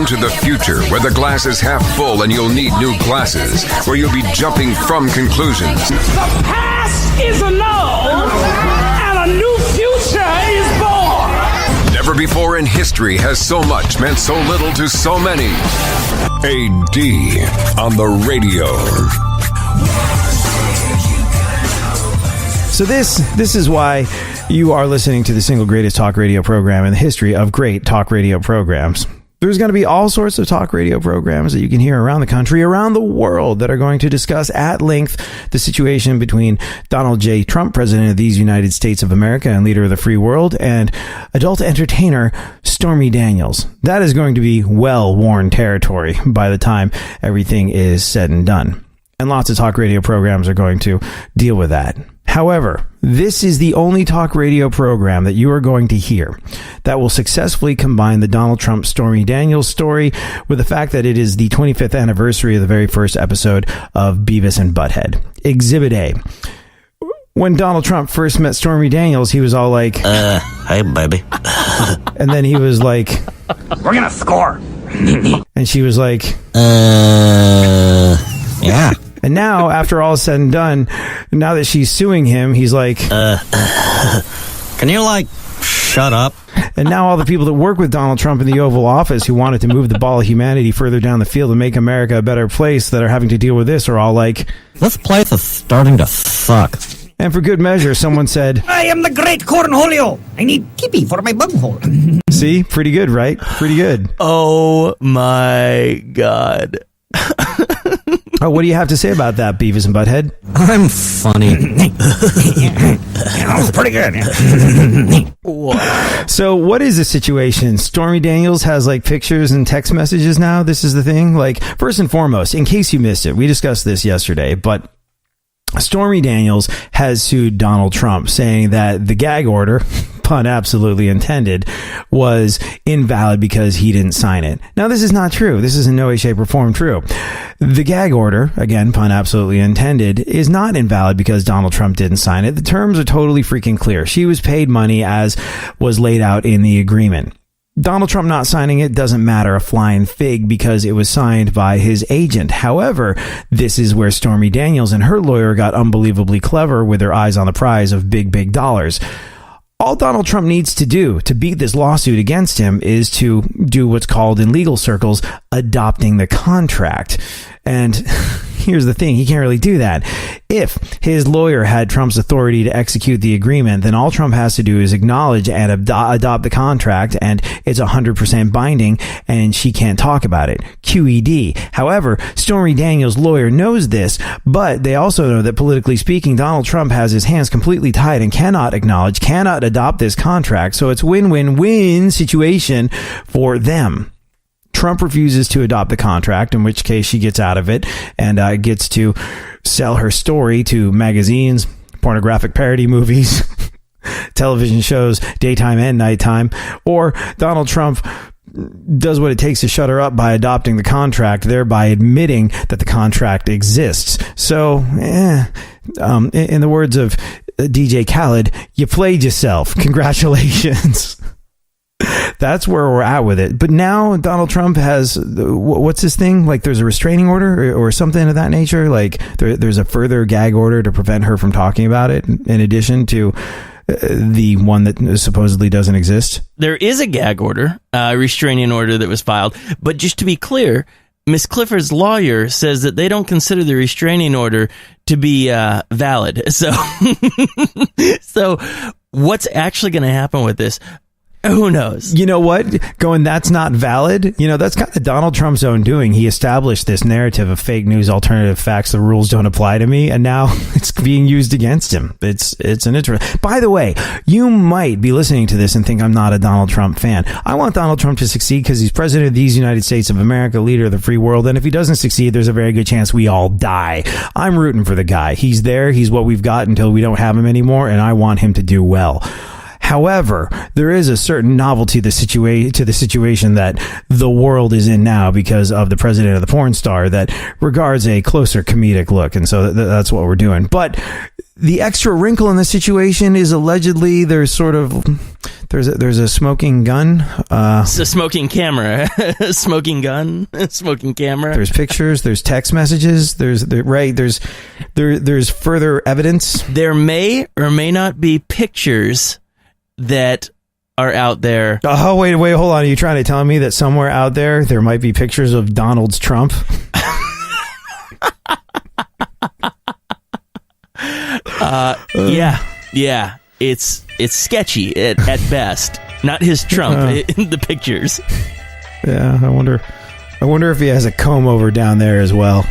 into the future where the glass is half full and you'll need new glasses, where you'll be jumping from conclusions. The past is annulled and a new future is born. Never before in history has so much meant so little to so many. AD on the radio. So this is why you are listening to the single greatest talk radio program in the history of great talk radio programs. There's going to be all sorts of talk radio programs that you can hear around the country, around the world, that are going to discuss at length the situation between Donald J. Trump, President of these United States of America and leader of the free world, and adult entertainer Stormy Daniels. That is going to be well-worn territory by the time everything is said and done. And lots of talk radio programs are going to deal with that. However, this is the only talk radio program that you are going to hear that will successfully combine the Donald Trump Stormy Daniels story with the fact that it is the 25th anniversary of the very first episode of Beavis and Butthead. Exhibit A. When Donald Trump first met Stormy Daniels, he was all like, hey, baby. And then he was like, we're gonna score. And she was like, yeah. And now, after all is said and done, now that she's suing him, he's like, can you, shut up? And now all the people that work with Donald Trump in the Oval Office who wanted to move the ball of humanity further down the field and make America a better place that are having to deal with this are all like, this place is starting to suck. And for good measure, someone said, I am the great Cornholio. I need kippy for my bunghole. See? Pretty good, right? Pretty good. Oh, my God. Oh, what do you have to say about that, Beavis and Butthead? I'm funny. That was pretty good. Wow. So what is the situation? Stormy Daniels has pictures and text messages now. This is the thing. First and foremost, in case you missed it, we discussed this yesterday, but Stormy Daniels has sued Donald Trump, saying that the gag order, pun absolutely intended, was invalid because he didn't sign it. Now, this is not true. This is in no way, shape, or form true. The gag order, again, pun absolutely intended, is not invalid because Donald Trump didn't sign it. The terms are totally freaking clear. She was paid money as was laid out in the agreement. Donald Trump not signing it doesn't matter a flying fig because it was signed by his agent. However, this is where Stormy Daniels and her lawyer got unbelievably clever with their eyes on the prize of big, big dollars. All Donald Trump needs to do to beat this lawsuit against him is to do what's called in legal circles adopting the contract. And here's the thing, he can't really do that. If his lawyer had Trump's authority to execute the agreement, then all Trump has to do is acknowledge and adopt the contract, and it's 100% binding, and she can't talk about it. QED. However, Stormy Daniels' lawyer knows this, but they also know that politically speaking, Donald Trump has his hands completely tied and cannot acknowledge, cannot adopt this contract, so it's win-win-win situation for them. Trump refuses to adopt the contract, in which case she gets out of it and gets to sell her story to magazines, pornographic parody movies, television shows, daytime and nighttime, or Donald Trump does what it takes to shut her up by adopting the contract, thereby admitting that the contract exists. So, in the words of DJ Khaled, you played yourself. Congratulations. That's where we're at with it. But now Donald Trump has, what's this thing? There's a restraining order or something of that nature? There's a further gag order to prevent her from talking about it, in addition to the one that supposedly doesn't exist? There is a gag order, a restraining order that was filed. But just to be clear, Miss Clifford's lawyer says that they don't consider the restraining order to be valid. So what's actually going to happen with this? Who knows? You know what? That's not valid. That's kind of Donald Trump's own doing. He established this narrative of fake news, alternative facts, the rules don't apply to me, and now it's being used against him. It's an interest. By the way, you might be listening to this and think I'm not a Donald Trump fan. I want Donald Trump to succeed because he's president of these United States of America, leader of the free world, and if he doesn't succeed, there's a very good chance we all die. I'm rooting for the guy. He's there. He's what we've got until we don't have him anymore, and I want him to do well. However, there is a certain novelty to the situation that the world is in now because of the president of the porn star that regards a closer comedic look. And so that's what we're doing. But the extra wrinkle in the situation is allegedly there's there's a smoking gun. It's a smoking camera, smoking gun, smoking camera. There's pictures. There's text messages. There's further evidence. There may or may not be pictures that are out there. Oh, wait, hold on. Are you trying to tell me that somewhere out there might be pictures of Donald Trump? Yeah. It's sketchy at best. Not his Trump, the pictures. Yeah, I wonder if he has a comb over down there as well.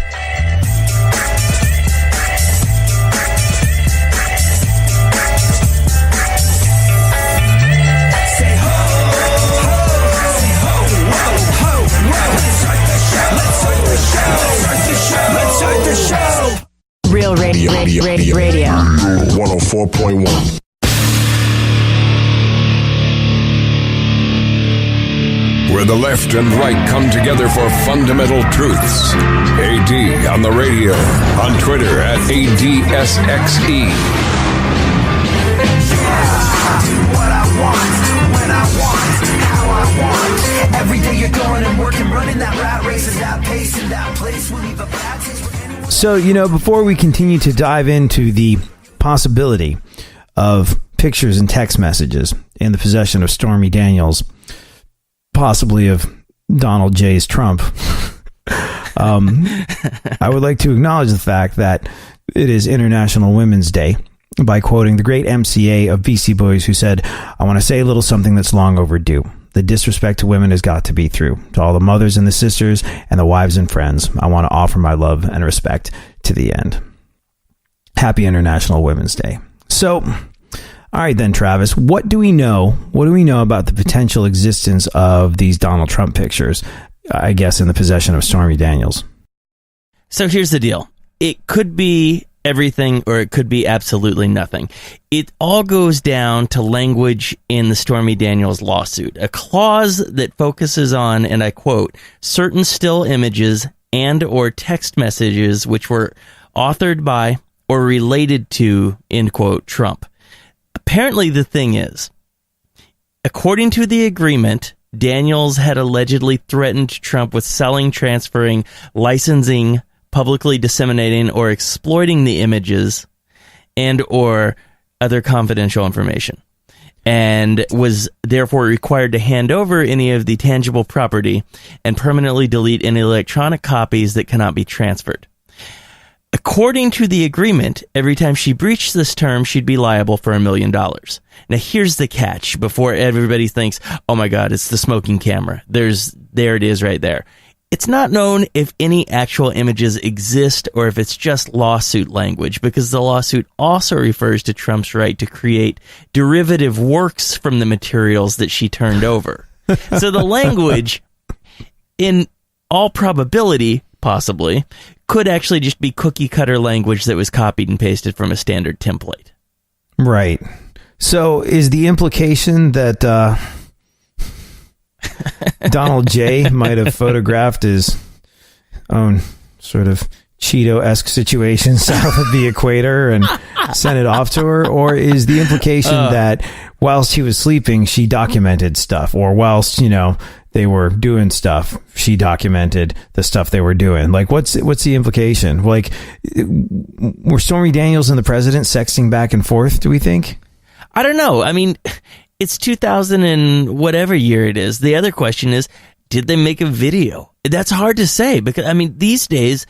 Real radio. 104.1. Where the left and right come together for fundamental truths. AD on the radio, on Twitter at ADSXE. What I want, when I want, how I want. Every day you're going and working, running that rat race and that pace and that place will leave a bad taste for anyone. So, before we continue to dive into the possibility of pictures and text messages in the possession of Stormy Daniels, possibly of Donald J's Trump, I would like to acknowledge the fact that it is International Women's Day by quoting the great MCA of BC Boys, who said, "I want to say a little something that's long overdue. The disrespect to women has got to be through. To all the mothers and the sisters and the wives and friends, I want to offer my love and respect to the end." Happy International Women's Day. So, all right then, Travis, what do we know? What do we know about the potential existence of these Donald Trump pictures, I guess, in the possession of Stormy Daniels? So here's the deal. It could be everything or it could be absolutely nothing. It all goes down to language in the Stormy Daniels lawsuit, a clause that focuses on, and I quote, certain still images and or text messages which were authored by or related to, end quote, Trump. Apparently the thing is, according to the agreement, Daniels had allegedly threatened Trump with selling, transferring, licensing, publicly disseminating, or exploiting the images and or other confidential information, and was therefore required to hand over any of the tangible property and permanently delete any electronic copies that cannot be transferred. According to the agreement, every time she breached this term, she'd be liable for $1 million. Now, here's the catch before everybody thinks, oh my God, it's the smoking camera. There it is right there. It's not known if any actual images exist or if it's just lawsuit language, because the lawsuit also refers to Trump's right to create derivative works from the materials that she turned over. So the language, in all probability, possibly, could actually just be cookie cutter language that was copied and pasted from a standard template. Right. So is the implication that Donald J might have photographed his own sort of Cheeto-esque situation south of the equator and sent it off to her? Or is the implication that whilst he was sleeping, she documented stuff? Or whilst, they were doing stuff, she documented the stuff they were doing? Like, what's the implication? Like, were Stormy Daniels and the president sexting back and forth, do we think? I don't know. I mean, it's 2000 and whatever year it is. The other question is, did they make a video? That's hard to say because, I mean, these days,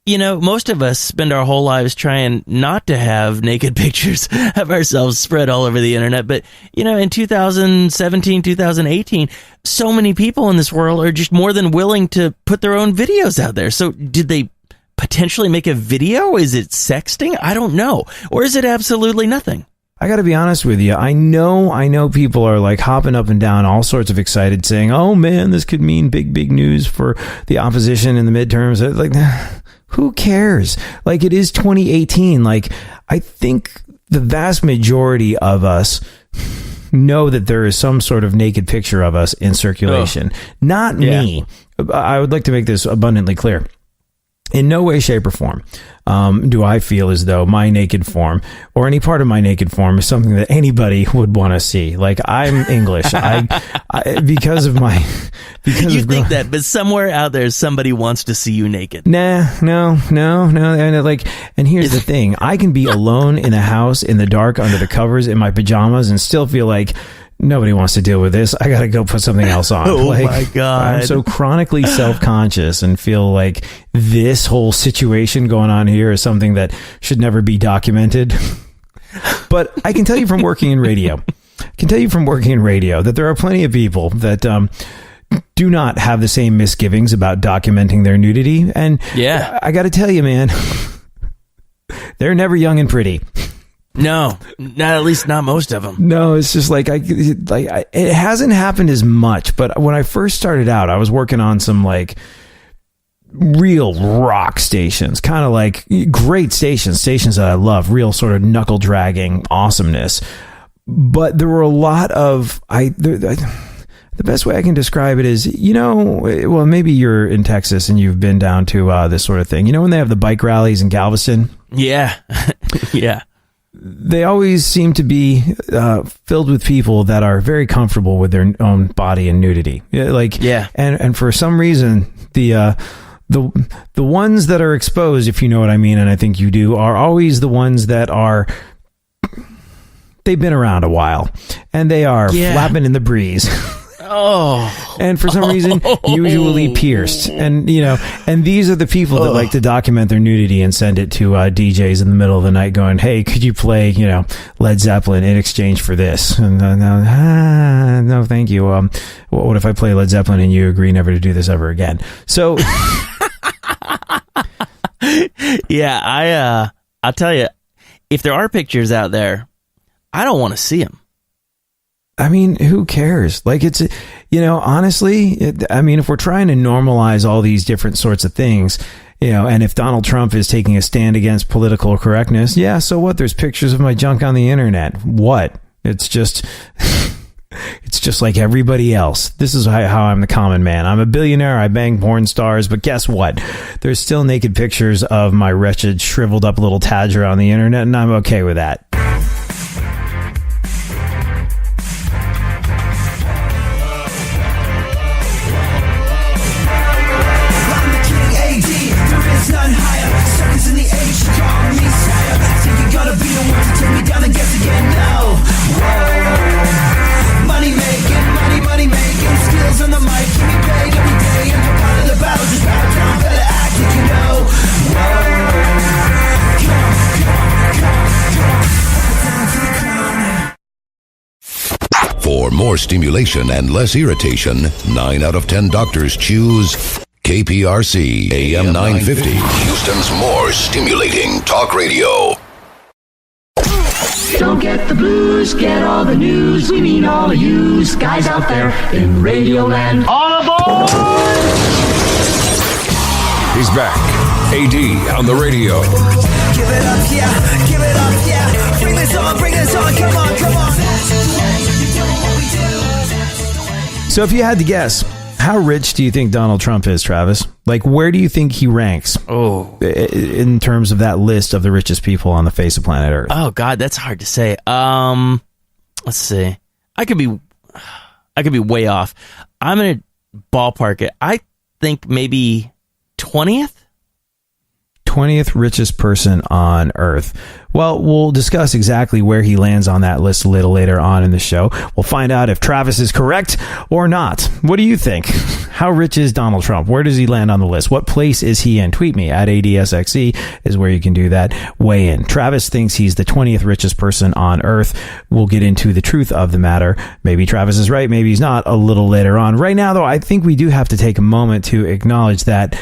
most of us spend our whole lives trying not to have naked pictures of ourselves spread all over the internet. But, in 2017, 2018, so many people in this world are just more than willing to put their own videos out there. So did they potentially make a video? Is it sexting? I don't know. Or is it absolutely nothing? I got to be honest with you. I know people are like hopping up and down, all sorts of excited, saying, "Oh man, this could mean big news for the opposition in the midterms." Like, who cares? Like, it is 2018. Like, I think the vast majority of us know that there is some sort of naked picture of us in circulation. Not me. I would like to make this abundantly clear. In no way, shape, or form do I feel as though my naked form or any part of my naked form is something that anybody would want to see. Like, I'm English. Because of my... You think that, but somewhere out there, somebody wants to see you naked. No. And here's the thing. I can be alone in a house in the dark under the covers in my pajamas and still feel like nobody wants to deal with this. I got to go put something else on. Oh, my God. I'm so chronically self-conscious and feel like this whole situation going on here is something that should never be documented. But I can tell you from working in radio, that there are plenty of people that do not have the same misgivings about documenting their nudity. And yeah, I got to tell you, man, they're never young and pretty. No, at least not most of them. No, it's just like it hasn't happened as much. But when I first started out, I was working on some like real rock stations, kind of like great stations that I love, real sort of knuckle dragging awesomeness. But there were a lot of the best way I can describe it is, well, maybe you're in Texas and you've been down to this sort of thing. You know when they have the bike rallies in Galveston? Yeah, yeah. They always seem to be filled with people that are very comfortable with their own body and nudity. And for some reason, the ones that are exposed, if you know what I mean, and I think you do, are always the ones that are. They've been around a while, and they are flapping in the breeze. Oh, and for some reason, usually pierced. And, and these are the people that like to document their nudity and send it to DJs in the middle of the night going, hey, could you play, Led Zeppelin in exchange for this? And no, thank you. What if I play Led Zeppelin and you agree never to do this ever again? So, yeah, I'll tell you, if there are pictures out there, I don't want to see them. I mean, who cares? Like, it's, honestly, if we're trying to normalize all these different sorts of things, and if Donald Trump is taking a stand against political correctness, yeah, so what? There's pictures of my junk on the internet. What? It's just like everybody else. This is how I'm the common man. I'm a billionaire. I bang porn stars, but guess what? There's still naked pictures of my wretched, shriveled up little Tadger on the internet, and I'm okay with that. For more stimulation and less irritation, 9 out of 10 doctors choose KPRC AM 950, Houston's more stimulating talk radio. Don't get the blues, get all the news. We mean all of you guys out there in Radio Land. All aboard! He's back. AD on the radio. Give it up, yeah. Give it up, yeah. Bring this on, come on. So if you had to guess, how rich do you think Donald Trump is, Travis? Like, where do you think he ranks? In terms of that list of the richest people on the face of planet Earth? Oh God, that's hard to say. Let's see. I could be way off. I'm gonna ballpark it. I think maybe 20th richest person on Earth. Well, we'll discuss exactly where he lands on that list a little later on in the show. We'll find out if Travis is correct or not. What do you think? How rich is Donald Trump? Where does he land on the list? What place is he in? Tweet me at ADSXE is where you can do that. Weigh in. Travis thinks he's the 20th richest person on Earth. We'll get into the truth of the matter. Maybe Travis is right. Maybe he's not, a little later on. Right now, though, I think we do have to take a moment to acknowledge that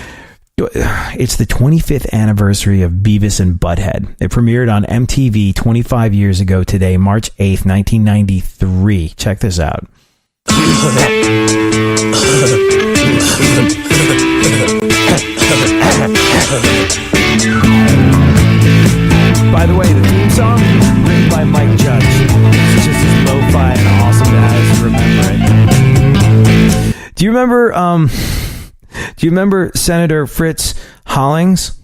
it's the 25th anniversary of Beavis and Butthead. It premiered on MTV 25 years ago today, March 8th, 1993. Check this out. By the way, the theme song written by Mike Judge. It's just as lo-fi and awesome as remember it. Do you remember Senator Fritz Hollings?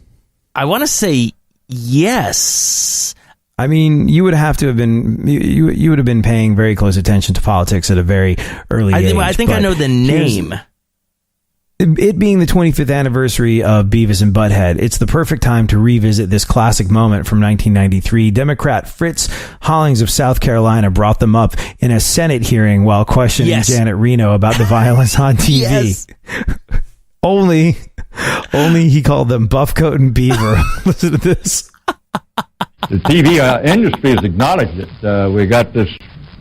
I want to say yes. I mean, you would have to have been you would have been paying very close attention to politics at a very early age. I think I know the name. It being the 25th anniversary of Beavis and Butthead, it's the perfect time to revisit this classic moment from 1993. Democrat Fritz Hollings of South Carolina brought them up in a Senate hearing while questioning Janet Reno about the violence on TV. Yes. Only he called them Buffcoat and Beaver. Listen to this. The TV industry has acknowledged it. We got this,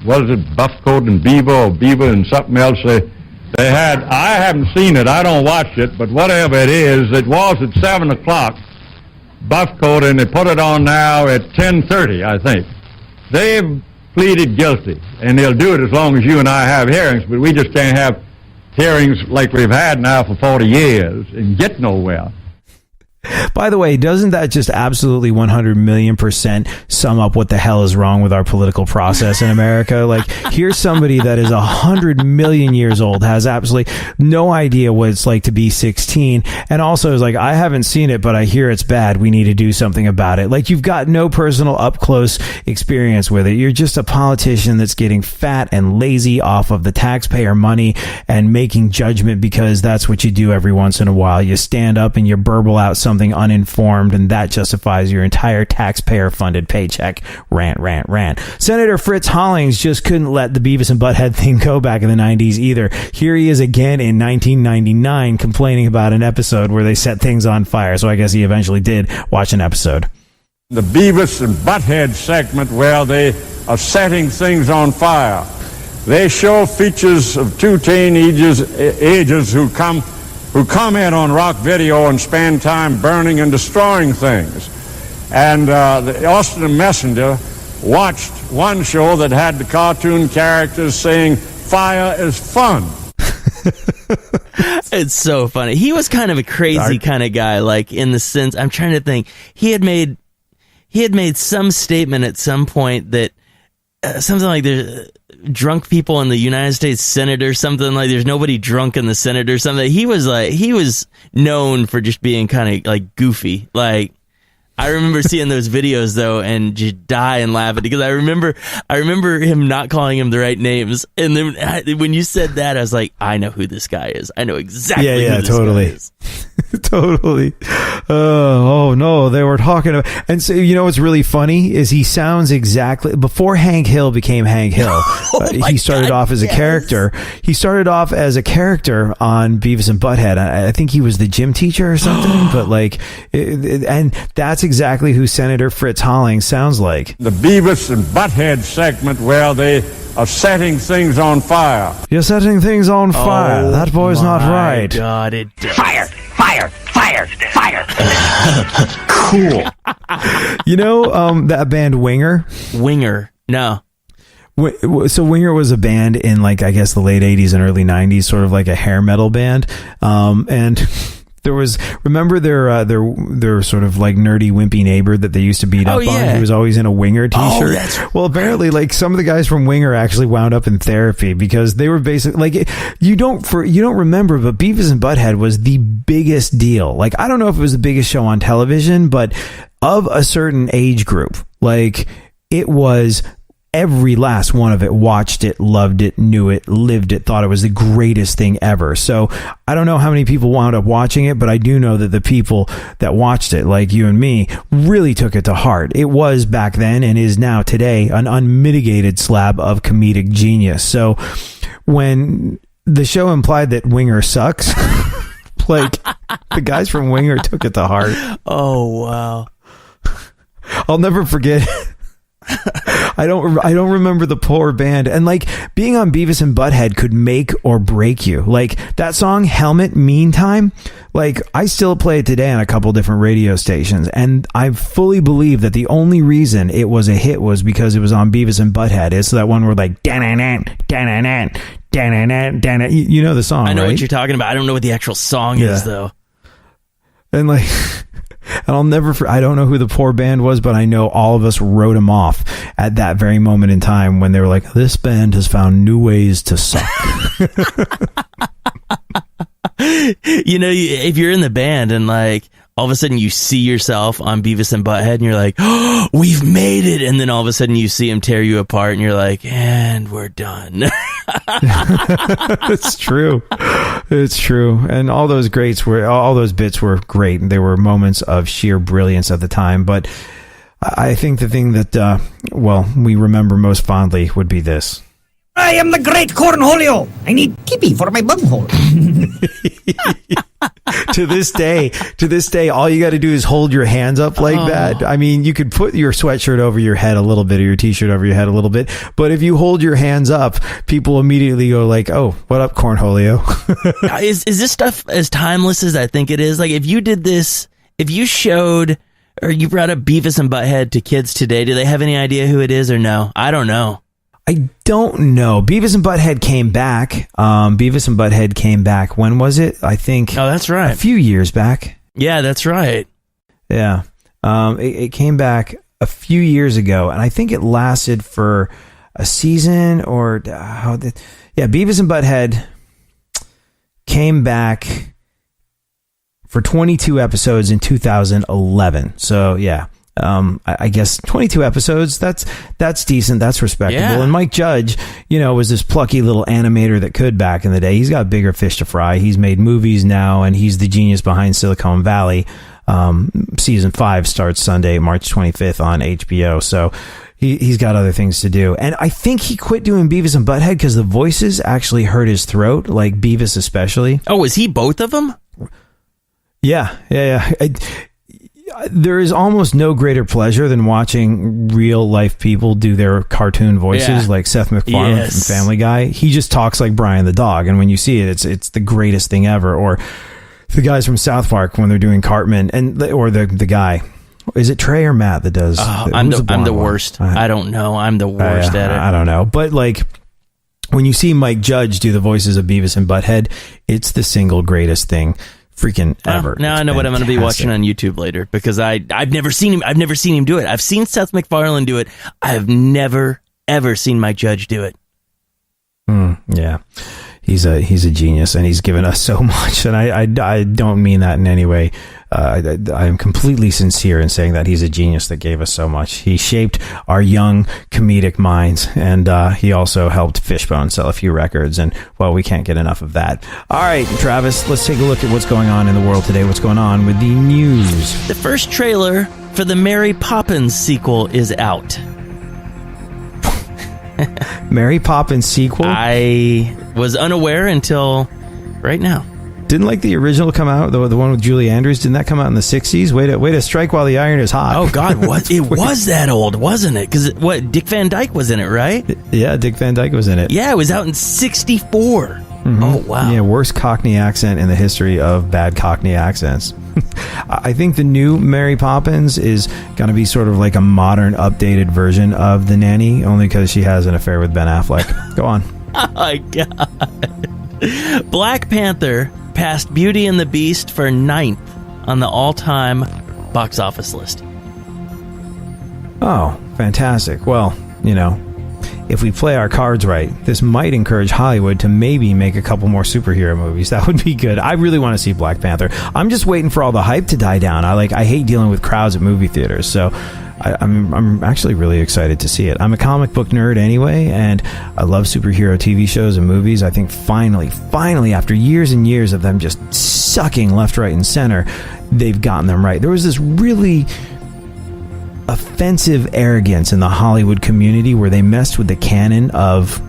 what is it, Buffcoat and Beaver, or Beaver and something else. They had, I haven't seen it, I don't watch it, but whatever it was at 7 o'clock, Buffcoat, and they put it on now at 10:30, I think. They've pleaded guilty, and they'll do it as long as you and I have hearings, but we just can't have hearings like we've had now for 40 years and get nowhere. By the way, doesn't that just absolutely 100,000,000% sum up what the hell is wrong with our political process in America? Like, here's somebody that is 100 million years old, has absolutely no idea what it's like to be 16, and also is like, I haven't seen it, but I hear it's bad. We need to do something about it. Like, you've got no personal up-close experience with it. You're just a politician that's getting fat and lazy off of the taxpayer money and making judgment because that's what you do every once in a while. You stand up and you burble out something uninformed, and that justifies your entire taxpayer-funded paycheck. Rant. Senator Fritz Hollings just couldn't let the Beavis and Butthead thing go back in the 90s either. Here he is again in 1999 complaining about an episode where they set things on fire, so I guess he eventually did watch an episode. The Beavis and Butthead segment where they are setting things on fire. They show features of two teenagers who comment on rock video and spend time burning and destroying things. And the Austin Messenger watched one show that had the cartoon characters saying, "Fire is fun." It's so funny. He was kind of a crazy kind of guy, like, in the sense, I'm trying to think, he had made some statement at some point that something like there's drunk people in the United States Senate or something, like there's nobody drunk in the Senate or something. He was known for just being kind of like goofy. Like, I remember seeing those videos though and just die and laugh at it because I remember him not calling him the right names. And then when you said that, I was like, I know who this guy is. I know exactly who this guy is. Totally. Oh no, they were talking about, and so, you know what's really funny is he sounds exactly, before Hank Hill became Hank Hill, he started off as a character. He started off as a character on Beavis and Butthead. I think he was the gym teacher or something, but like, and that's exactly who Senator Fritz Hollings sounds like. The Beavis and Butthead segment where they are setting things on fire. You're setting things on fire. Oh, that boy's not right. God, it does. Fire! Cool. You know that band Winger? Winger. No. So Winger was a band in, like, I guess the late 80s and early 90s, sort of like a hair metal band. And there was, remember their sort of like nerdy wimpy neighbor that they used to beat up on, who was always in a Winger t-shirt. Well, apparently, like, some of the guys from Winger actually wound up in therapy because they were basically like, you don't remember, but Beavis and Butthead was the biggest deal. Like, I don't know if it was the biggest show on television, but of a certain age group, like, it was. Every last one of it watched it, loved it, knew it, lived it, thought it was the greatest thing ever. So I don't know how many people wound up watching it, but I do know that the people that watched it, like you and me, really took it to heart. It was back then and is now today an unmitigated slab of comedic genius. So when the show implied that Winger sucks, like, the guys from Winger took it to heart. Oh, wow. I'll never forget. I don't remember the poor band, and like, being on Beavis and Butthead could make or break you. Like, that song Helmet Meantime, like, I still play it today on a couple different radio stations, and I fully believe that the only reason it was a hit was because it was on Beavis and Butthead. It's that one where, like, dan-dan-dan, dan-dan-dan, dan-dan-dan, dan-dan. You know the song, I know, right? what you're talking about. I don't know what the actual song is though. And like, and I'll never, I don't know who the poor band was, but I know all of us wrote them off at that very moment in time when they were like, this band has found new ways to suck. You know, if you're in the band and like all of a sudden you see yourself on Beavis and Butthead and you're like, oh, we've made it. And then all of a sudden you see him tear you apart and you're like, and we're done. It's true. It's true. And all those bits were great. They were moments of sheer brilliance at the time. But I think the thing that, we remember most fondly would be this. I am the great Cornholio. I need tippy for my bunghole. To this day, all you got to do is hold your hands up like that. I mean, you could put your sweatshirt over your head a little bit or your t-shirt over your head a little bit. But if you hold your hands up, people immediately go like, oh, what up, Cornholio? Is this stuff as timeless as I think it is? Like, if you did this, if you showed or you brought up Beavis and Butthead to kids today, do they have any idea who it is or no? I don't know. I don't know. Beavis and Butthead came back. When was it? I think. Oh, that's right. A few years back. Yeah, that's right. Yeah. It came back a few years ago, and I think it lasted for a season or Beavis and Butthead came back for 22 episodes in 2011. So, yeah. I guess 22 episodes, that's decent, that's respectable. Yeah. And Mike Judge, was this plucky little animator that could back in the day. He's got bigger fish to fry. He's made movies now, and he's the genius behind Silicon Valley. Season 5 starts Sunday, March 25th on HBO, so he's got other things to do. And I think he quit doing Beavis and Butthead because the voices actually hurt his throat, like Beavis especially. Oh, is he both of them? Yeah. There is almost no greater pleasure than watching real life people do their cartoon voices, like Seth MacFarlane from Family Guy. He just talks like Brian the dog, and when you see it, it's the greatest thing ever. Or the guys from South Park when they're doing Cartman, or the guy. Is it Trey or Matt that does? I'm the worst. I don't know. I'm the worst at it. I don't know, but like when you see Mike Judge do the voices of Beavis and Butthead, it's the single greatest thing freaking ever. Now I know what I'm going to be watching on YouTube later, because I've never seen him do it. I've seen Seth MacFarlane do it. I've never ever seen Mike Judge do it. Yeah, he's a genius, and he's given us so much. And I don't mean that in any way. I am completely sincere in saying that he's a genius that gave us so much. He shaped our young comedic minds, and he also helped Fishbone sell a few records. And well, we can't get enough of that. All right, Travis, let's take a look at what's going on in the world today. What's going on with the news? The first trailer for the Mary Poppins sequel is out. Mary Poppins sequel? I was unaware until right now. Didn't like the original come out, the one with Julie Andrews? Didn't that come out in the 60s? Way to strike while the iron is hot. Oh God, what? It was that old, wasn't it? Because Dick Van Dyke was in it, right? Yeah, Dick Van Dyke was in it. Yeah, it was out in 64. Mm-hmm. Oh wow. Yeah, worst Cockney accent in the history of bad Cockney accents. I think the new Mary Poppins is going to be sort of like a modern, updated version of The Nanny, only because she has an affair with Ben Affleck. Go on. Oh my God. Black Panther passed Beauty and the Beast for 9th on the all-time box office list. Oh, fantastic. Well, if we play our cards right, this might encourage Hollywood to maybe make a couple more superhero movies. That would be good. I really want to see Black Panther. I'm just waiting for all the hype to die down. I hate dealing with crowds at movie theaters, so I'm actually really excited to see it. I'm a comic book nerd anyway, and I love superhero TV shows and movies. I think finally, after years and years of them just sucking left, right, and center, they've gotten them right. There was this really offensive arrogance in the Hollywood community where they messed with the canon of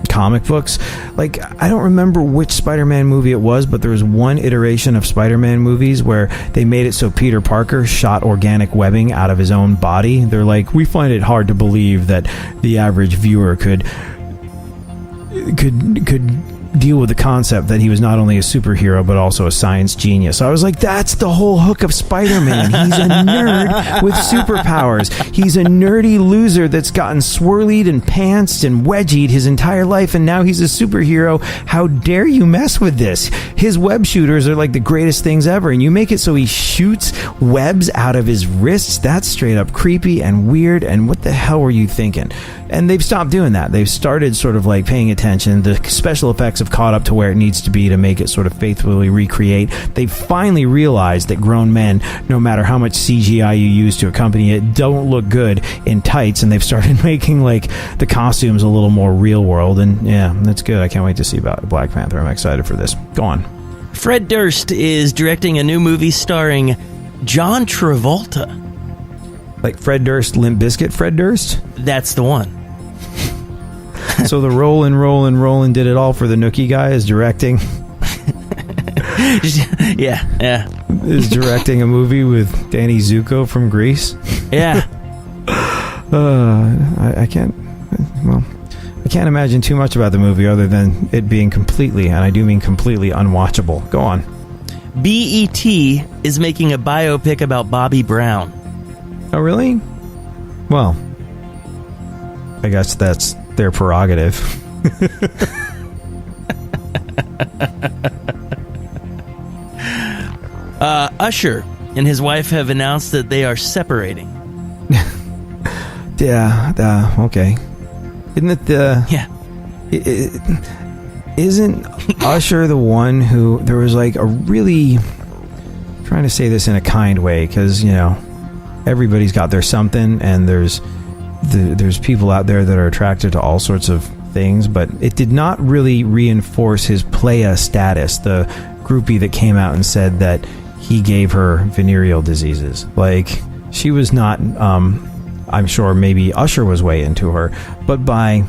comic books. I don't remember which Spider-Man movie it was, but there was one iteration of Spider-Man movies where they made it so Peter Parker shot organic webbing out of his own body. They're like, we find it hard to believe that the average viewer could deal with the concept that he was not only a superhero but also a science genius. So I was like, that's the whole hook of Spider-Man. He's a nerd with superpowers. He's a nerdy loser that's gotten swirlied and pantsed and wedgied his entire life, and now he's a superhero. How dare you mess with this? His web shooters are like the greatest things ever, and you make it so he shoots webs out of his wrists? That's straight up creepy and weird, and what the hell were you thinking? And they've stopped doing that. They've started sort of paying attention. The special effects have have caught up to where it needs to be to make it sort of faithfully recreate. They finally realized that grown men, no matter how much CGI you use to accompany it, don't look good in tights, and they've started making like the costumes a little more real world. And yeah, that's good. I can't wait to see about Black Panther. I'm excited for this. Go on. Fred Durst is directing a new movie starring John Travolta. Like Fred Durst, Limp Bizkit Fred Durst? That's the one. So the Rollin' did it all for the Nookie guy is directing. Yeah. Is directing a movie with Danny Zuko from Greece. Yeah. I can't imagine too much about the movie other than it being completely, and I do mean completely, unwatchable. Go on. BET is making a biopic about Bobby Brown. Oh, really? Well, I guess that's their prerogative. Usher and his wife have announced that they are separating. Yeah, okay. Isn't it the... Yeah. Isn't Usher the one who... There was like a really... I'm trying to say this in a kind way, because, you know, everybody's got their something, and there's people out there that are attracted to all sorts of things, but it did not really reinforce his playa status. The groupie that came out and said that he gave her venereal diseases. Like, she was not... I'm sure maybe Usher was way into her, but by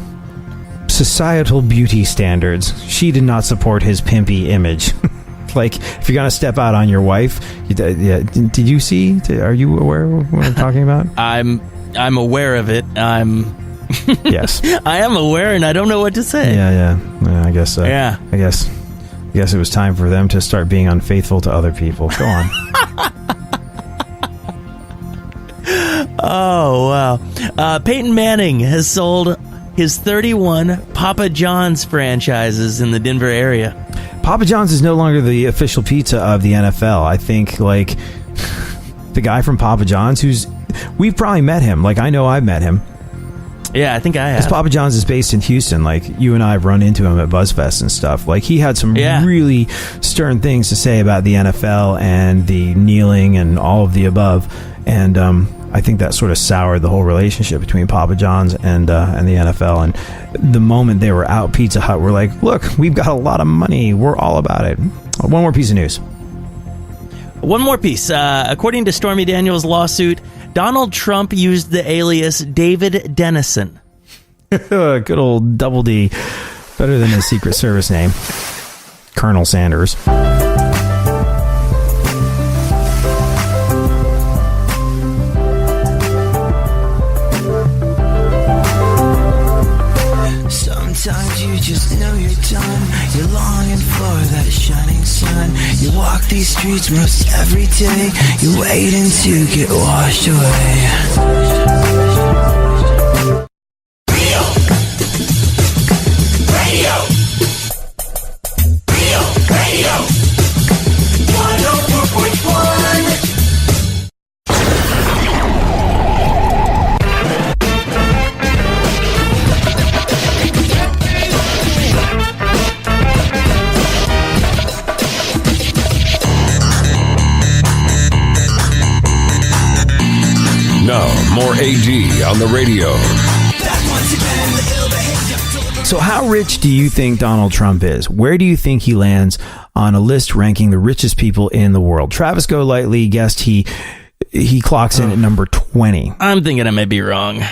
societal beauty standards, she did not support his pimpy image. Like, if you're gonna step out on your wife, did you see? Are you aware of what I'm talking about? I'm aware of it. Yes, I am aware, and I don't know what to say. Yeah. I guess. Yeah. I guess it was time for them to start being unfaithful to other people. Go on. Oh, wow. Peyton Manning has sold his 31 Papa John's franchises in the Denver area. Papa John's is no longer the official pizza of the NFL. I think, like, the guy from Papa John's, we've probably met him. Like, I know I've met him. Yeah, I think I have. Because Papa John's is based in Houston. Like, you and I have run into him at BuzzFest and stuff. Like, he had some really stern things to say about the NFL and the kneeling and all of the above. And I think that sort of soured the whole relationship between Papa John's and the NFL. And the moment they were out, Pizza Hut were like, look, we've got a lot of money. We're all about it. One more piece of news. One more piece. According to Stormy Daniels' lawsuit, Donald Trump used the alias David Dennison. Good old Double D. Better than his Secret Service name. Colonel Sanders. Sometimes you just know you're done. You're longing for that shining sun. You walk these streets most every day. You're waiting to get washed away. Radio 104.1. Now, more AD on the radio. So how rich do you think Donald Trump is? Where do you think he lands on a list ranking the richest people in the world? Travis Golightly guessed he clocks in at number 20. I'm thinking I may be wrong.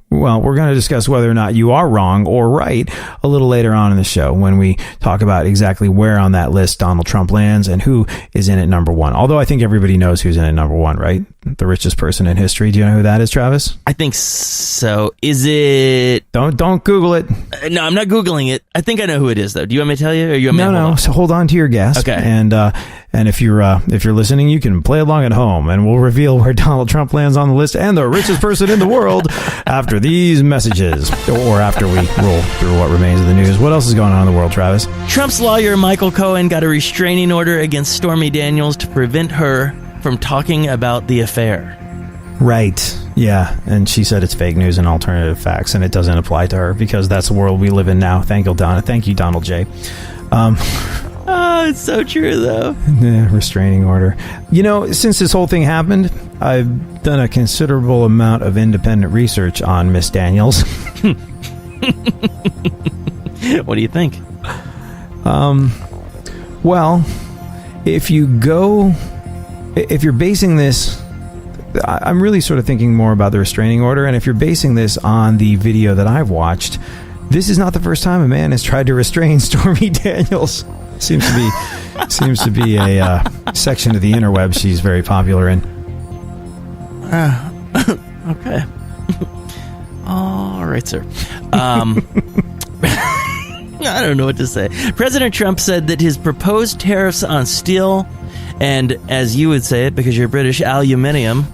Well, we're going to discuss whether or not you are wrong or right a little later on in the show when we talk about exactly where on that list Donald Trump lands and who is in at number 1. Although I think everybody knows who's in at number 1, right? The richest person in history. Do you know who that is, Travis? I think so. Is it... Don't Google it. No, I'm not Googling it. I think I know who it is, though. Do you want me to tell you? Or you want me to hold on? So hold on to your guess. Okay. And if you're listening, you can play along at home, and we'll reveal where Donald Trump lands on the list and the richest person in the world after these messages, or after we roll through what remains of the news. What else is going on in the world, Travis? Trump's lawyer, Michael Cohen, got a restraining order against Stormy Daniels to prevent her from talking about the affair. Right. Yeah, and she said it's fake news and alternative facts, and it doesn't apply to her because that's the world we live in now. Thank you, Donald J. Oh, it's so true, though. Restraining order. Since this whole thing happened, I've done a considerable amount of independent research on Miss Daniels. What do you think? Well, if you're basing this, I'm really sort of thinking more about the restraining order, and if you're basing this on the video that I've watched, this is not the first time a man has tried to restrain Stormy Daniels. Seems to be a section of the interweb she's very popular in. Okay. All right, sir. I don't know what to say. President Trump said that his proposed tariffs on steel and, as you would say it because you're British, aluminium,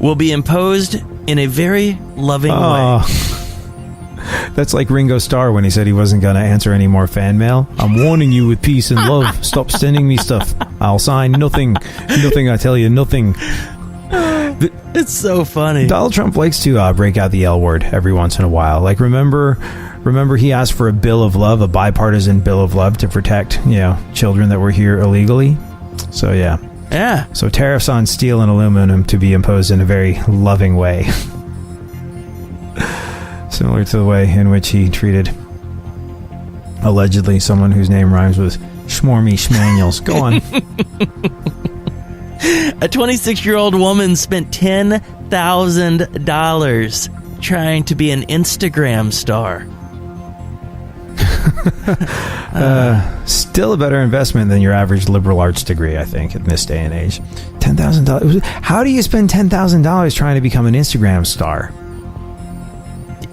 will be imposed in a very loving way. That's like Ringo Starr when he said he wasn't going to answer any more fan mail. I'm warning you with peace and love. Stop sending me stuff. I'll sign nothing. Nothing, I tell you, nothing. It's so funny. Donald Trump likes to break out the L word every once in a while. Like, remember he asked for a bill of love, a bipartisan bill of love to protect, children that were here illegally. So, yeah. Yeah. So tariffs on steel and aluminum to be imposed in a very loving way. Similar to the way in which he treated, allegedly, someone whose name rhymes with Schmormy Schmanuels. Go on. A 26-year-old woman spent $10,000 trying to be an Instagram star. Still a better investment than your average liberal arts degree, I think, in this day and age. $10,000. How do you spend $10,000 trying to become an Instagram star?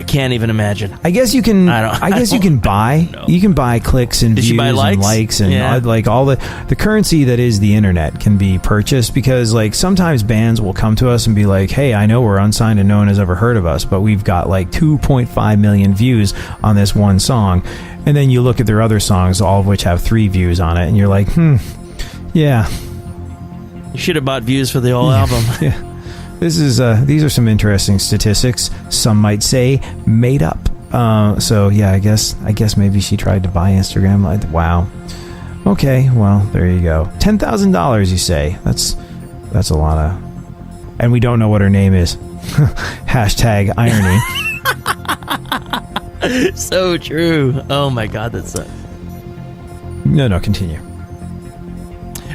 Can't even imagine. I guess you can. You can buy. You can buy clicks and views and likes and like all the currency that is the internet can be purchased, because like sometimes bands will come to us and be like, "Hey, I know we're unsigned and no one has ever heard of us, but we've got like 2.5 million views on this one song," and then you look at their other songs, all of which have 3 views on it, and you're like, yeah. You should have bought views for the whole album. Yeah. These are some interesting statistics. Some might say made up. So yeah, I guess maybe she tried to buy Instagram. Wow. Okay, well there you go. $10,000, you say? That's a lot of. And we don't know what her name is. Hashtag irony. So true. Oh my God, that sucks. No, continue.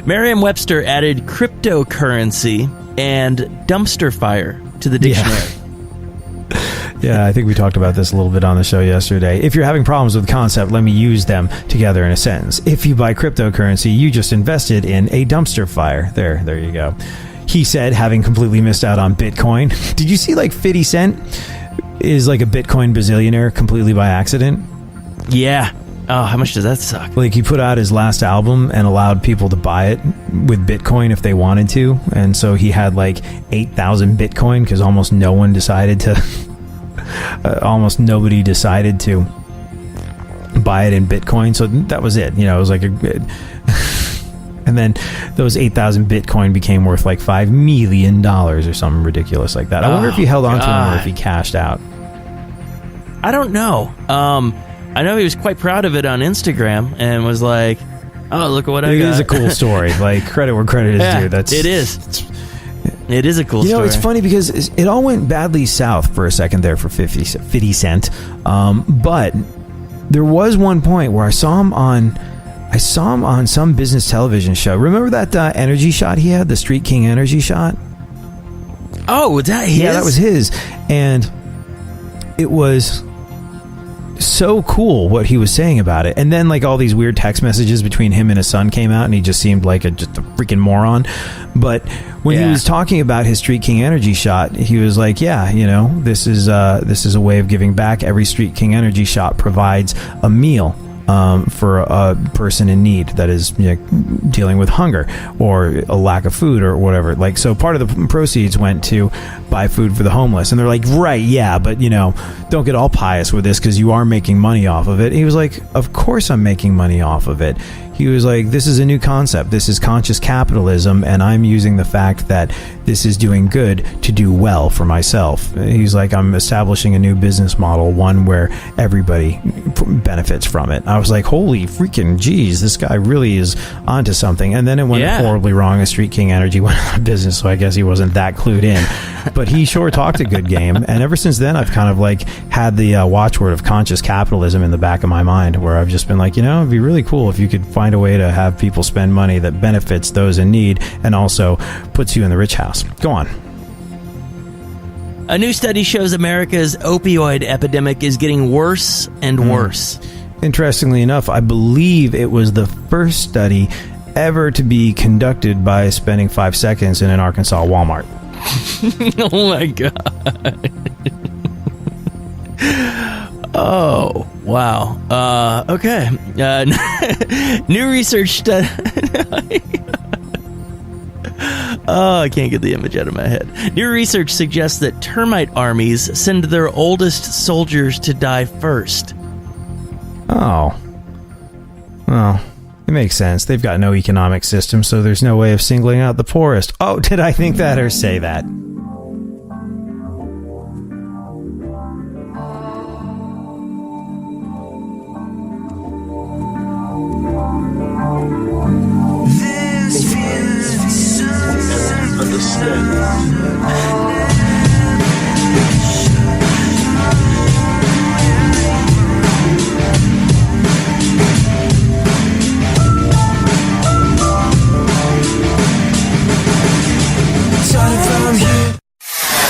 Merriam-Webster added cryptocurrency and dumpster fire to the dictionary. Yeah, I think we talked about this a little bit on the show yesterday. If you're having problems with the concept, let me use them together in a sentence. If you buy cryptocurrency, you just invested in a dumpster fire. There you go. He said, having completely missed out on Bitcoin. Did you see like 50 Cent is like a Bitcoin bazillionaire completely by accident? Yeah. Oh, how much does that suck? Like, he put out his last album and allowed people to buy it with Bitcoin if they wanted to. And so he had like 8,000 Bitcoin because almost nobody decided to buy it in Bitcoin. So that was it. It was like and then those 8,000 Bitcoin became worth like $5 million or something ridiculous like that. I wonder if he held on to them or if he cashed out. I don't know. I know he was quite proud of it on Instagram and was like, "Oh, look at what I got." It is a cool story. Like, credit where credit is due. It is a cool story. It's funny because it all went badly south for a second there for 50 Cent. But there was one point where I saw him on some business television show. Remember that energy shot he had, the Street King energy shot? Oh, was that his? Yeah, that was his. And it was so cool what he was saying about it. And then like all these weird text messages between him and his son came out, and he just seemed like just a freaking moron. But when he was talking about his Street King energy shot, he was like, this is a way of giving back. Every Street King energy shot provides a meal for a person in need that is dealing with hunger or a lack of food or whatever. Like, so part of the proceeds went to buy food for the homeless. And they're like, right, yeah, but don't get all pious with this because you are making money off of it. He was like, of course I'm making money off of it. He was like, this is a new concept. This is conscious capitalism, and I'm using the fact that this is doing good to do well for myself. He's like, I'm establishing a new business model, one where everybody benefits from it. I was like, holy freaking geez, this guy really is onto something. And then it went horribly wrong. A Street King Energy went out of business, so I guess he wasn't that clued in. But he sure talked a good game. And ever since then, I've kind of like had the watchword of conscious capitalism in the back of my mind, where I've just been like, it'd be really cool if you could find a way to have people spend money that benefits those in need and also puts you in the rich house. Go on. A new study shows America's opioid epidemic is getting worse and worse. Interestingly enough, I believe it was the first study ever to be conducted by spending 5 seconds in an Arkansas Walmart. Oh my God. Oh, wow. Okay. New research study. Oh, I can't get the image out of my head. New research suggests that termite armies send their oldest soldiers to die first. Oh. Well, it makes sense. They've got no economic system, so there's no way of singling out the poorest. Oh, did I think that or say that?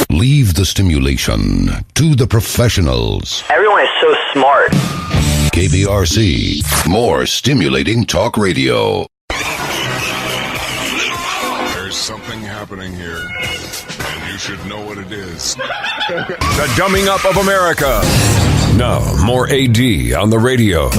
Leave the stimulation to the professionals. Everyone is so smart. KPRC, more stimulating talk radio. There's something happening here, and you should know what it is. The dumbing up of America. Now, more AD on the radio.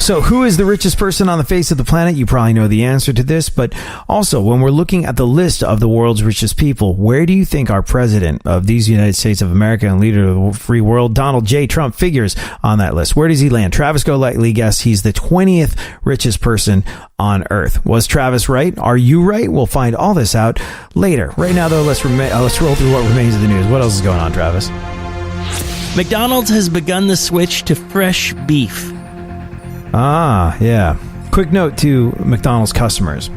So who is the richest person on the face of the planet? You probably know the answer to this, but also when we're looking at the list of the world's richest people, where do you think our president of these United States of America and leader of the free world, Donald J. Trump, figures on that list? Where does he land? Travis Golightly guessed he's the 20th richest person on Earth. Was Travis right? Are you right? We'll find all this out later. Right now, though, let's roll through what remains of the news. What else is going on, Travis? McDonald's has begun the switch to fresh beef. Ah, yeah. Quick note to McDonald's customers.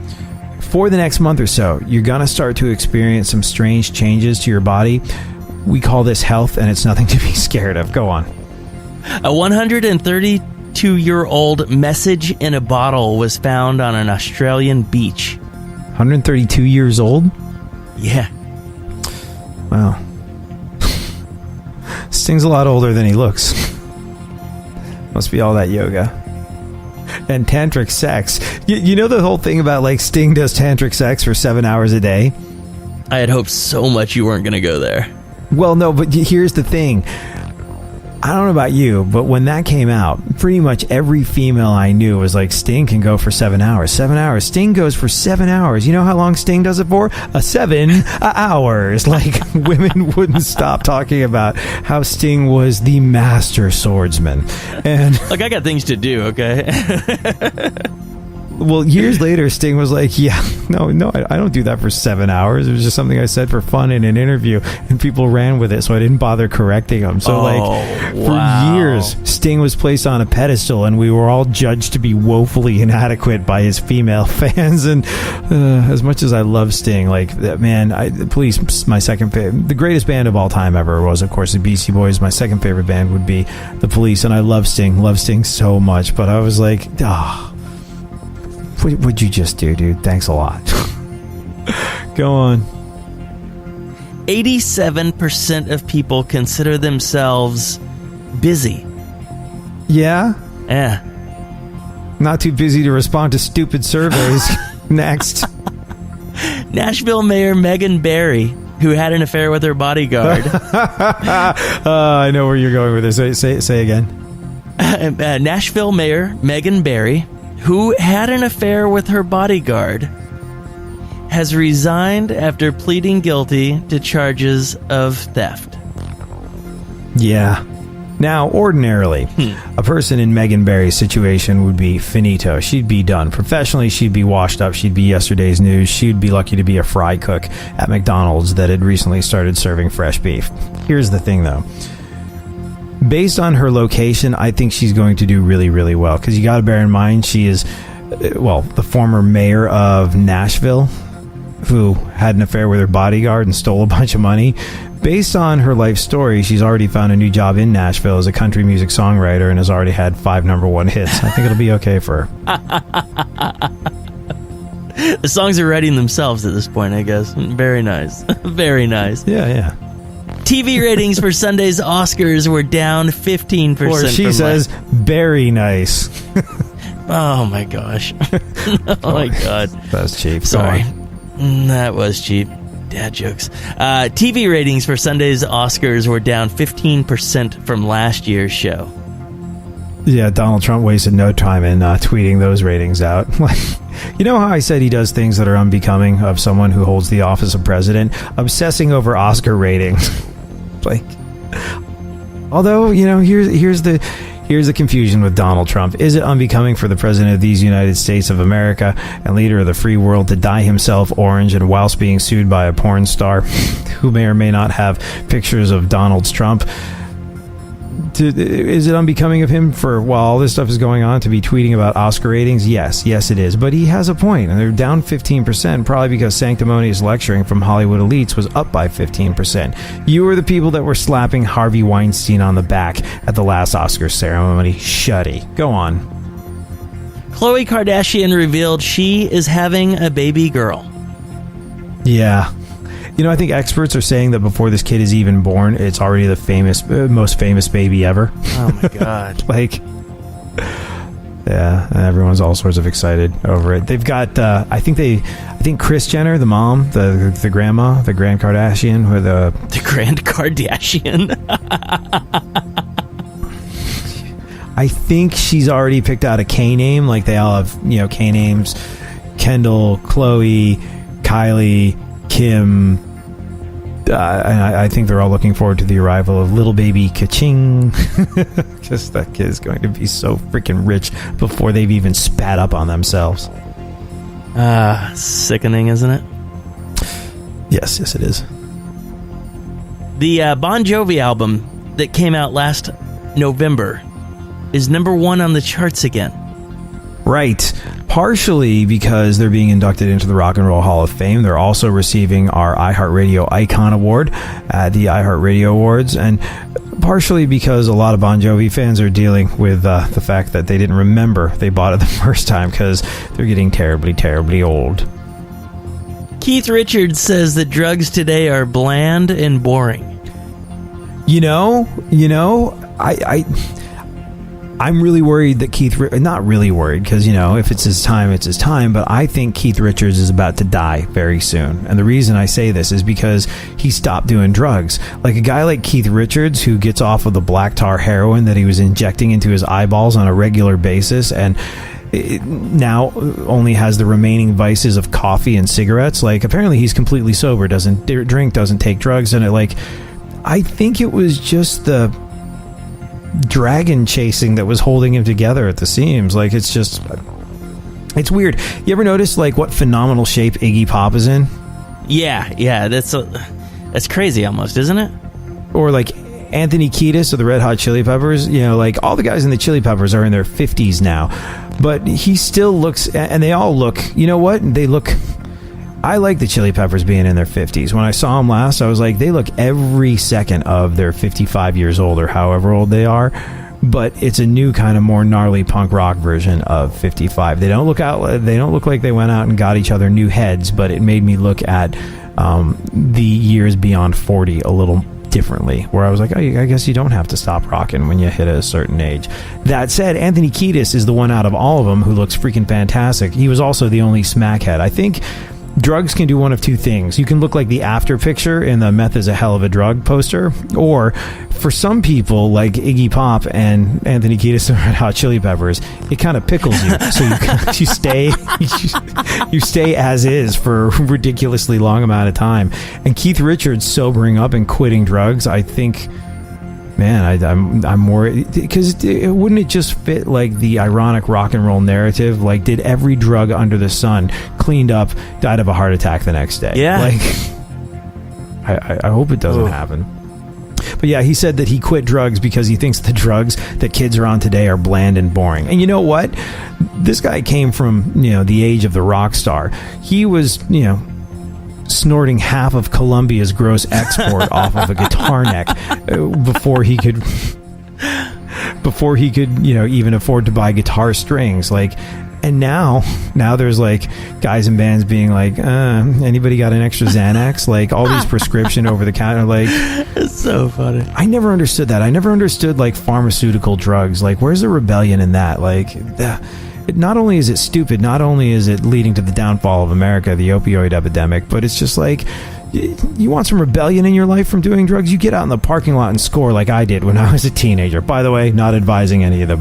For the next month or so, you're going to start to experience some strange changes to your body. We call this health, and it's nothing to be scared of. Go on. A 132-year-old message in a bottle was found on an Australian beach. 132 years old? Yeah. Wow. Sting's a lot older than he looks. Must be all that yoga. And tantric sex. You know the whole thing about like Sting does tantric sex for 7 hours a day? I had hoped so much you weren't going to go there. Well, no, but here's the thing. I don't know about you, but when that came out, pretty much every female I knew was like, Sting can go for 7 hours. 7 hours. Sting goes for 7 hours. You know how long Sting does it for? 7 hours. Like, women wouldn't stop talking about how Sting was the master swordsman. And look, I got things to do, okay? Well, years later, Sting was like, I don't do that for 7 hours. It was just something I said for fun in an interview, and people ran with it, so I didn't bother correcting him. So, for years, Sting was placed on a pedestal, and we were all judged to be woefully inadequate by his female fans. And as much as I love Sting, the Police, my second favorite, the greatest band of all time ever was, of course, the Beastie Boys. My second favorite band would be the Police, and I love Sting so much. But I was like, what'd you just do, dude? Thanks a lot. Go on. 87% of people consider themselves busy. Yeah? Yeah. Not too busy to respond to stupid surveys. Next. Nashville Mayor Megan Barry, who had an affair with her bodyguard. I know where you're going with this. Say again. Nashville Mayor Megan Barry, who had an affair with her bodyguard, has resigned after pleading guilty to charges of theft. Yeah. Now, ordinarily, a person in Megan Barry's situation would be finito. She'd be done. Professionally, she'd be washed up. She'd be yesterday's news. She'd be lucky to be a fry cook at McDonald's that had recently started serving fresh beef. Here's the thing, though. Based on her location, I think she's going to do really, really well. Because you got to bear in mind, she is, the former mayor of Nashville, who had an affair with her bodyguard and stole a bunch of money. Based on her life story, she's already found a new job in Nashville as a country music songwriter and has already had 5 #1 hits. I think it'll be okay for her. The songs are writing themselves at this point, I guess. Very nice. Very nice. Yeah. TV ratings for Sunday's Oscars were down 15%. Or she says, very nice. Oh, my gosh. Oh, my God. That's cheap. Sorry. That was cheap. Dad jokes. TV ratings for Sunday's Oscars were down 15% from last year's show. Yeah, Donald Trump wasted no time in tweeting those ratings out. You know how I said he does things that are unbecoming of someone who holds the office of president? Obsessing over Oscar ratings. Although, here's the confusion with Donald Trump. Is it unbecoming for the president of these United States of America and leader of the free world to dye himself orange and whilst being sued by a porn star who may or may not have pictures of Donald Trump? Is it unbecoming of him for, while all this stuff is going on, to be tweeting about Oscar ratings? Yes, it is. But he has a point, and they're down 15%, probably because sanctimonious lecturing from Hollywood elites was up by 15%. You were the people that were slapping Harvey Weinstein on the back at the last Oscar ceremony. Shuddy. Go on. Khloe Kardashian revealed she is having a baby girl. Yeah. I think experts are saying that before this kid is even born, it's already the most famous baby ever. Oh my God. Yeah, and everyone's all sorts of excited over it. They've got, I think Kris Jenner, the mom, the grandma, the Grand Kardashian, with the Grand Kardashian. I think she's already picked out a K name. Like they all have, K names: Kendall, Khloe, Kylie, Kim. And I think they're all looking forward to the arrival of little baby Ka-ching. Because that kid is going to be so freaking rich before they've even spat up on themselves. Sickening, isn't it? Yes, it is. The Bon Jovi album that came out last November is #1 on the charts again. Right. Partially because they're being inducted into the Rock and Roll Hall of Fame. They're also receiving our iHeartRadio Icon Award at the iHeartRadio Awards. And partially because a lot of Bon Jovi fans are dealing with the fact that they didn't remember they bought it the first time because they're getting terribly, terribly old. Keith Richards says that drugs today are bland and boring. I'm really worried that not really worried because, if it's his time, it's his time. But I think Keith Richards is about to die very soon. And the reason I say this is because he stopped doing drugs. Like a guy like Keith Richards, who gets off of the black tar heroin that he was injecting into his eyeballs on a regular basis and now only has the remaining vices of coffee and cigarettes. Like apparently he's completely sober, doesn't drink, doesn't take drugs. And I think it was just the dragon chasing that was holding him together at the seams. It's weird. You ever notice what phenomenal shape Iggy Pop is in? Yeah, that's crazy almost, isn't it? Or Anthony Kiedis of the Red Hot Chili Peppers. All the guys in the Chili Peppers are in their 50s now, but he still looks, and they all look, I like the Chili Peppers being in their 50s. When I saw them last, I was like, they look every second of their 55 years old or however old they are. But it's a new kind of more gnarly punk rock version of 55. They don't look like they went out and got each other new heads, but it made me look at the years beyond 40 a little differently, where I was like, oh, I guess you don't have to stop rocking when you hit a certain age. That said, Anthony Kiedis is the one out of all of them who looks freaking fantastic. He was also the only smackhead. I think drugs can do one of two things. You can look like the after picture in the Meth is a Hell of a Drug poster, or for some people like Iggy Pop and Anthony Kiedis and Red Hot Chili Peppers, it kind of pickles you. So you stay as is for a ridiculously long amount of time. And Keith Richards sobering up and quitting drugs, I think Man, I'm worried because wouldn't it just fit like the ironic rock and roll narrative? Like, did every drug under the sun, cleaned up, died of a heart attack the next day? Yeah. Like, I hope it doesn't happen. But yeah, he said that he quit drugs because he thinks the drugs that kids are on today are bland and boring. And you know what? This guy came from, the age of the rock star. He was, snorting half of Columbia's gross export off of a guitar neck before he could even afford to buy guitar strings. Like, and now there's like guys in bands being like, anybody got an extra Xanax? Like, all these prescription over the counter, like, it's so funny. I never understood that. I never understood like pharmaceutical drugs. Like, where's the rebellion in that? Like, not only is it stupid, not only is it leading to the downfall of America, the opioid epidemic, but it's just like, you want some rebellion in your life from doing drugs? You get out in the parking lot and score like I did when I was a teenager. By the way, not advising any of the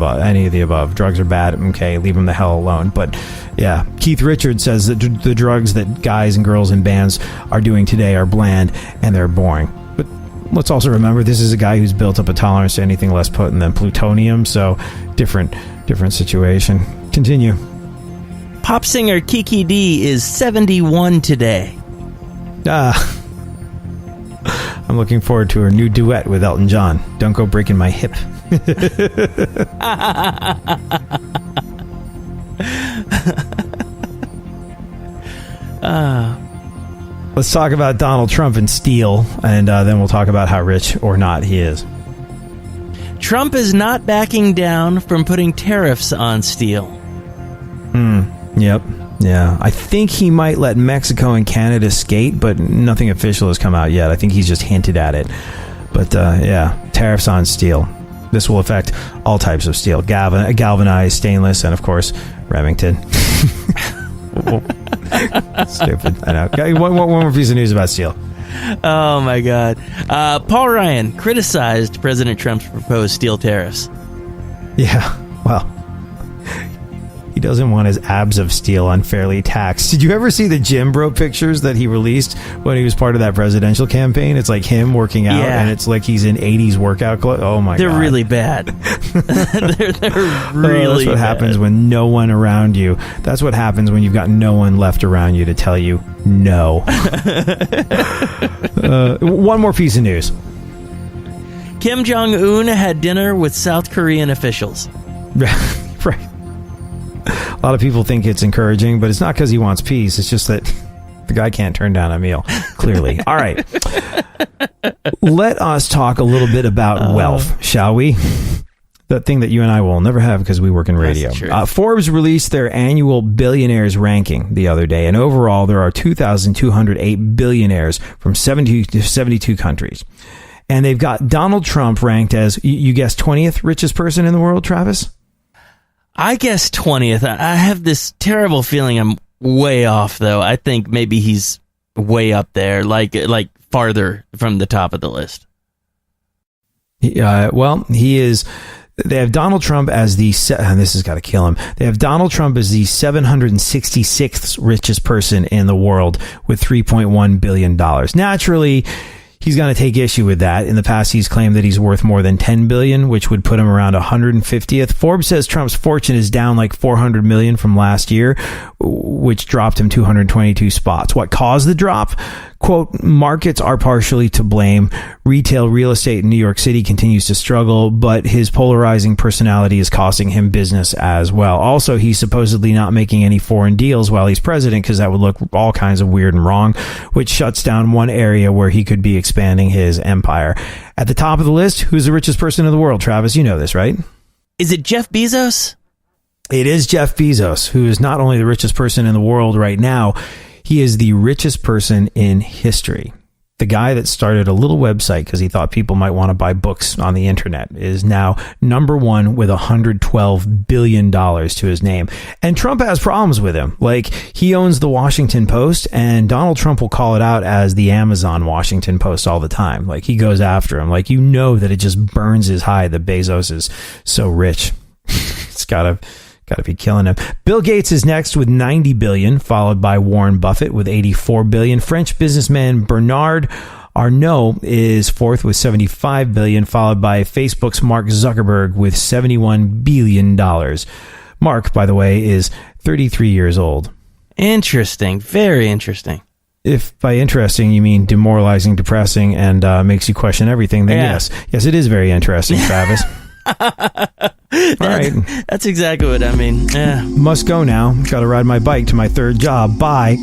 above. Drugs are bad. Okay, leave them the hell alone. But yeah, Keith Richards says that the drugs that guys and girls in bands are doing today are bland and they're boring. But let's also remember, this is a guy who's built up a tolerance to anything less potent than plutonium. So different situation. Continue. Pop singer Kiki D is 71 today. I'm looking forward to her new duet with Elton John. Don't go breaking my hip. Let's talk about Donald Trump and steel, and then we'll talk about how rich or not he is. Trump is not backing down from putting tariffs on steel. Yep. Yeah. I think he might let Mexico and Canada skate, but nothing official has come out yet. I think he's just hinted at it. But yeah, tariffs on steel. This will affect all types of steel. Galvanized, stainless, and of course, Remington. Stupid. I know. One more piece of news about steel. Oh, my God. Paul Ryan criticized President Trump's proposed steel tariffs. Yeah, well, he doesn't want his abs of steel unfairly taxed. Did you ever see the gym bro pictures that he released when he was part of that presidential campaign? It's like him working out, and it's like he's in 80s workout clothes. Oh, my God. They're really bad. they're really That's what bad. happens when no one around you. That's what happens when you've got no one left around you to tell you no. One more piece of news. Kim Jong-un had dinner with South Korean officials. Right. A lot of people think it's encouraging, but it's not because he wants peace. It's just that the guy can't turn down a meal, clearly. All right. Let us talk a little bit about wealth, shall we? That thing that you and I will never have because we work in radio. Forbes released their annual billionaires ranking the other day, and overall there are 2,208 billionaires from 72 countries. And they've got Donald Trump ranked as, you guessed, 20th richest person in the world, Travis? I guess 20th. I have this terrible feeling I'm way off, though. I think maybe he's way up there, like farther from the top of the list. Well, he is. They have Donald Trump as the. This has got to kill him. They have Donald Trump as the 766th richest person in the world with $3.1 billion. Naturally, he's going to take issue with that. In the past, he's claimed that he's worth more than $10 billion, which would put him around 150th. Forbes says Trump's fortune is down like $400 million from last year, which dropped him 222 spots. What caused the drop? Quote, markets are partially to blame. Retail real estate in New York City continues to struggle, but his polarizing personality is costing him business as well. Also, he's supposedly not making any foreign deals while he's president because that would look all kinds of weird and wrong, which shuts down one area where he could be expanding his empire. At the top of the list, who's the richest person in the world? Travis, you know this, right? Is it Jeff Bezos? It is Jeff Bezos, who is not only the richest person in the world right now, he is the richest person in history. The guy that started a little website because he thought people might want to buy books on the internet is now number one with $112 billion to his name. And Trump has problems with him. Like, he owns the Washington Post, and Donald Trump will call it out as the Amazon Washington Post all the time. Like, he goes after him. Like, you know that it just burns his hide that Bezos is so rich. It's got to be killing him. Bill Gates is next with $90 billion, followed by Warren Buffett with $84 billion. French businessman Bernard Arnault is fourth with $75 billion, followed by Facebook's Mark Zuckerberg with $71 billion. Mark, by the way, is 33 years old. Interesting. Very interesting. If by interesting you mean demoralizing, depressing, and makes you question everything, then yes. Yes, it is very interesting, Travis. All right. That's exactly what I mean. Yeah. Must go now. Got to ride my bike to my third job. Bye.